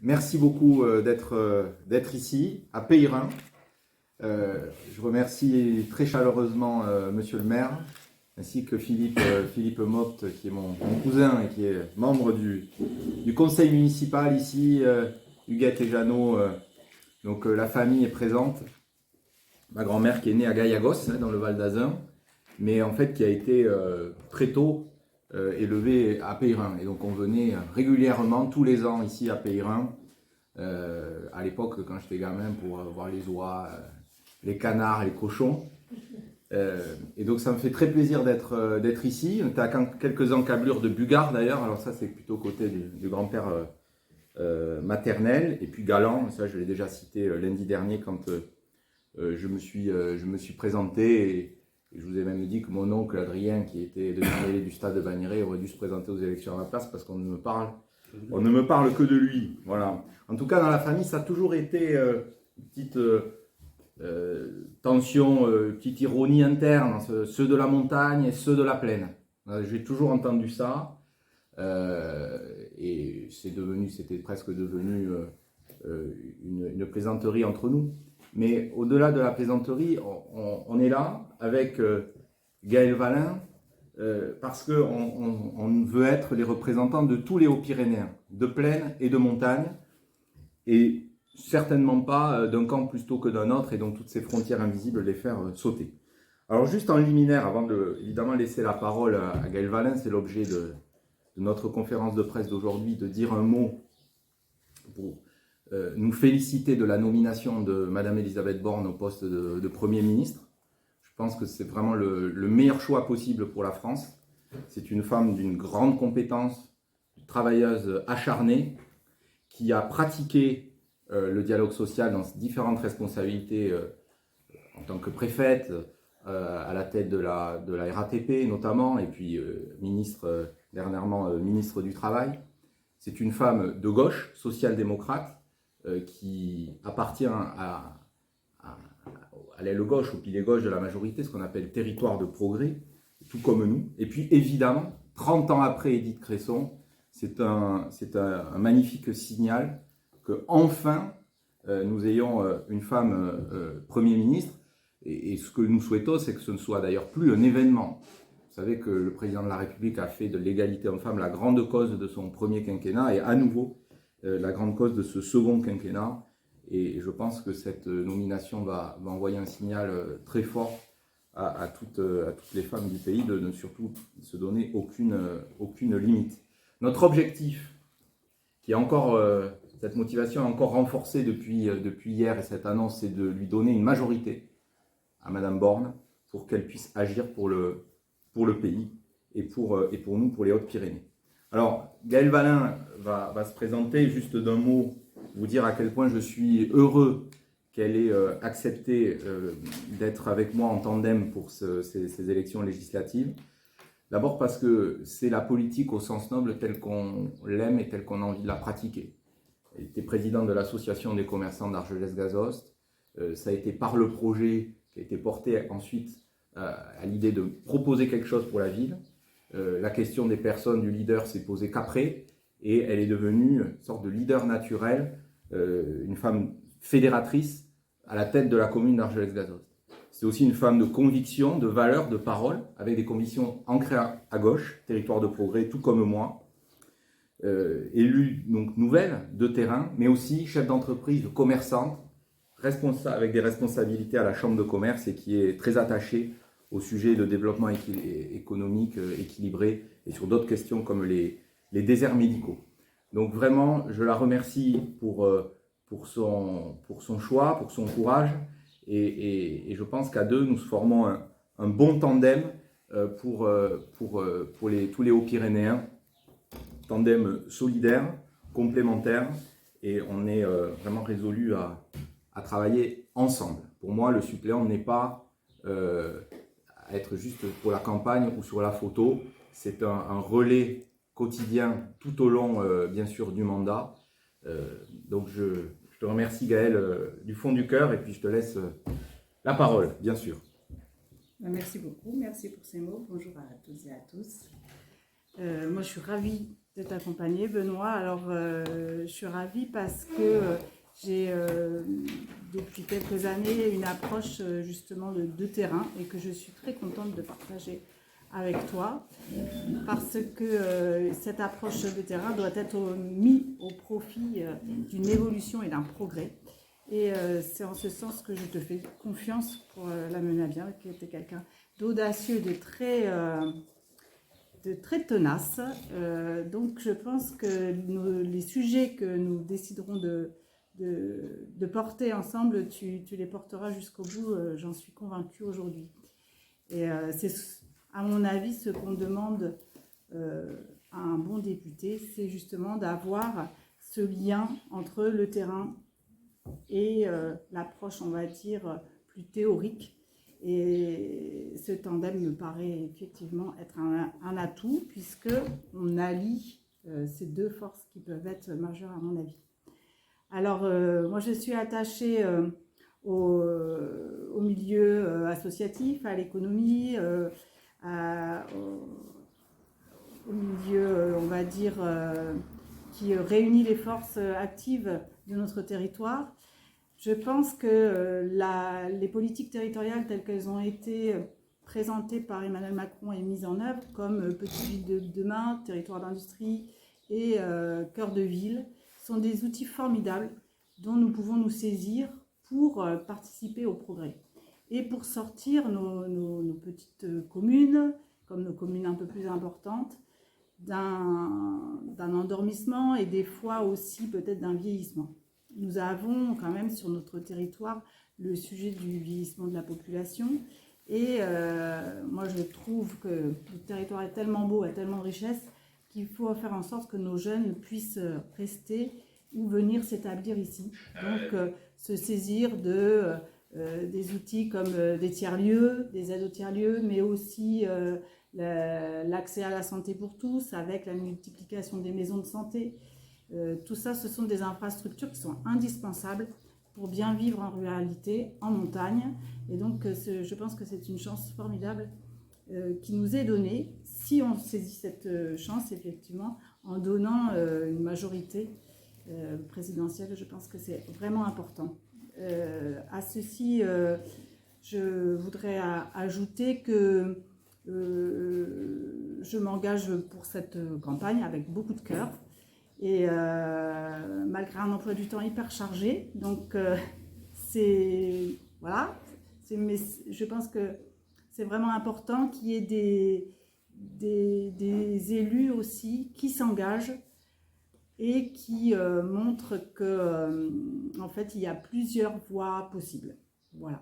Merci beaucoup d'être ici, à Peyrin. Je remercie très chaleureusement Monsieur le maire, ainsi que Philippe Mopt, qui est mon cousin et qui est membre du conseil municipal ici, Huguette et Jeannot. Donc la famille est présente. Ma grand-mère qui est née à Gaillagosse, dans le Val d'Azun, mais en fait qui a été très tôt élevée à Peyrin. Et donc on venait régulièrement, tous les ans ici à Peyrin, à l'époque quand j'étais gamin, pour voir les oies, les canards, les cochons. Et donc ça me fait très plaisir d'être ici. On était à quelques encablures de Bugard d'ailleurs, alors ça c'est plutôt côté du grand-père maternel. Et puis Galan, ça je l'ai déjà cité lundi dernier quand je me suis présenté, et je vous ai même dit que mon oncle Adrien, qui était demi-mêlé du stade de Bagnéret, aurait dû se présenter aux élections à ma place parce qu'on ne me parle que de lui. Voilà. En tout cas, dans la famille, ça a toujours été une petite tension, petite ironie interne, ceux de la montagne et ceux de la plaine. J'ai toujours entendu ça, et c'était presque devenu une plaisanterie entre nous. Mais au-delà de la plaisanterie, on est là avec Gaël Valin parce qu'on veut être les représentants de tous les Hauts-Pyrénéens, de plaine et de montagne, et certainement pas d'un camp plutôt que d'un autre, et donc toutes ces frontières invisibles, les faire sauter. Alors juste en liminaire, avant de évidemment laisser la parole à Gaël Valin, c'est l'objet de notre conférence de presse d'aujourd'hui, de dire un mot pour nous féliciter de la nomination de Madame Elisabeth Borne au poste de Premier ministre. Je pense que c'est vraiment le meilleur choix possible pour la France. C'est une femme d'une grande compétence, une travailleuse acharnée, qui a pratiqué le dialogue social dans différentes responsabilités en tant que préfète, à la tête de la RATP notamment, et puis dernièrement ministre du Travail. C'est une femme de gauche, social-démocrate, qui appartient à l'aile gauche, au pilier gauche de la majorité, ce qu'on appelle territoire de progrès, tout comme nous. Et puis évidemment, 30 ans après Édith Cresson, c'est un magnifique signal qu'enfin nous ayons une femme Premier ministre. Et ce que nous souhaitons, c'est que ce ne soit d'ailleurs plus un événement. Vous savez que le président de la République a fait de l'égalité homme-femme la grande cause de son premier quinquennat, et à nouveau la grande cause de ce second quinquennat. Et je pense que cette nomination va envoyer un signal très fort à toutes les femmes du pays de ne surtout se donner aucune limite. Notre objectif, qui est encore, cette motivation est encore renforcée depuis hier et cette annonce, c'est de lui donner une majorité à Madame Borne pour qu'elle puisse agir pour le pays et pour nous, pour les Hautes-Pyrénées. Alors, Gaël Valin va se présenter. Juste d'un mot, vous dire à quel point je suis heureux qu'elle ait accepté d'être avec moi en tandem pour ces élections législatives. D'abord parce que c'est la politique au sens noble telle qu'on l'aime et telle qu'on a envie de la pratiquer. Elle était présidente de l'association des commerçants d'Argelès-Gazost. Ça a été par le projet qui a été porté ensuite à l'idée de proposer quelque chose pour la ville. La question des personnes, du leader, s'est posée qu'après, et elle est devenue une sorte de leader naturel, une femme fédératrice à la tête de la commune d'Argelès-Gazost. C'est aussi une femme de conviction, de valeur, de parole, avec des convictions ancrées à gauche, territoire de progrès, tout comme moi. Élue donc nouvelle de terrain, mais aussi chef d'entreprise, commerçante, avec des responsabilités à la Chambre de commerce, et qui est très attachée au sujet de développement économique équilibré et sur d'autres questions comme les déserts médicaux. Donc vraiment, je la remercie pour son choix, pour son courage, et je pense qu'à deux, nous formons un bon tandem pour tous les Hauts-Pyrénéens, tandem solidaire, complémentaire, et on est vraiment résolus à travailler ensemble. Pour moi, le suppléant n'est pas à être juste pour la campagne ou sur la photo. C'est un relais quotidien tout au long, bien sûr, du mandat. Donc je te remercie, Gaël, du fond du cœur, et puis je te laisse la parole, bien sûr. Merci beaucoup, merci pour ces mots. Bonjour à toutes et à tous. Moi, je suis ravie de t'accompagner, Benoît. Alors, je suis ravie parce que j'ai depuis quelques années une approche justement de terrain et que je suis très contente de partager avec toi parce que cette approche de terrain doit être mise au profit d'une évolution et d'un progrès. Et c'est en ce sens que je te fais confiance pour la mener à bien, que tu es quelqu'un d'audacieux, de très tenace. Donc je pense que les sujets que nous déciderons de porter ensemble, tu les porteras jusqu'au bout, j'en suis convaincue aujourd'hui. Et c'est à mon avis ce qu'on demande à un bon député, c'est justement d'avoir ce lien entre le terrain et l'approche, on va dire, plus théorique. Et ce tandem me paraît effectivement être un atout, puisqu'on allie ces deux forces qui peuvent être majeures à mon avis. Alors, moi je suis attachée au milieu associatif, à l'économie, au milieu, on va dire, qui réunit les forces actives de notre territoire. Je pense que les politiques territoriales telles qu'elles ont été présentées par Emmanuel Macron et mises en œuvre, comme Petite Ville de demain, territoire d'industrie et cœur de ville, sont des outils formidables dont nous pouvons nous saisir pour participer au progrès et pour sortir nos petites communes, comme nos communes un peu plus importantes, d'un endormissement et des fois aussi peut-être d'un vieillissement. Nous avons quand même sur notre territoire le sujet du vieillissement de la population et moi je trouve que le territoire est tellement beau, a tellement de richesses qu'il faut faire en sorte que nos jeunes puissent rester ou venir s'établir ici. Donc se saisir des outils comme des tiers-lieux, des aides aux tiers-lieux, mais aussi l'accès à la santé pour tous avec la multiplication des maisons de santé. Tout ça, ce sont des infrastructures qui sont indispensables pour bien vivre en ruralité, en montagne. Et donc, je pense que c'est une chance formidable qui nous est donnée, si on saisit cette chance, effectivement, en donnant une majorité présidentielle. Je pense que c'est vraiment important. À ceci, je voudrais ajouter que je m'engage pour cette campagne avec beaucoup de cœur. Et malgré un emploi du temps hyper chargé, donc voilà, mais je pense que c'est vraiment important qu'il y ait des élus aussi qui s'engagent et qui montrent que en fait il y a plusieurs voies possibles. Voilà.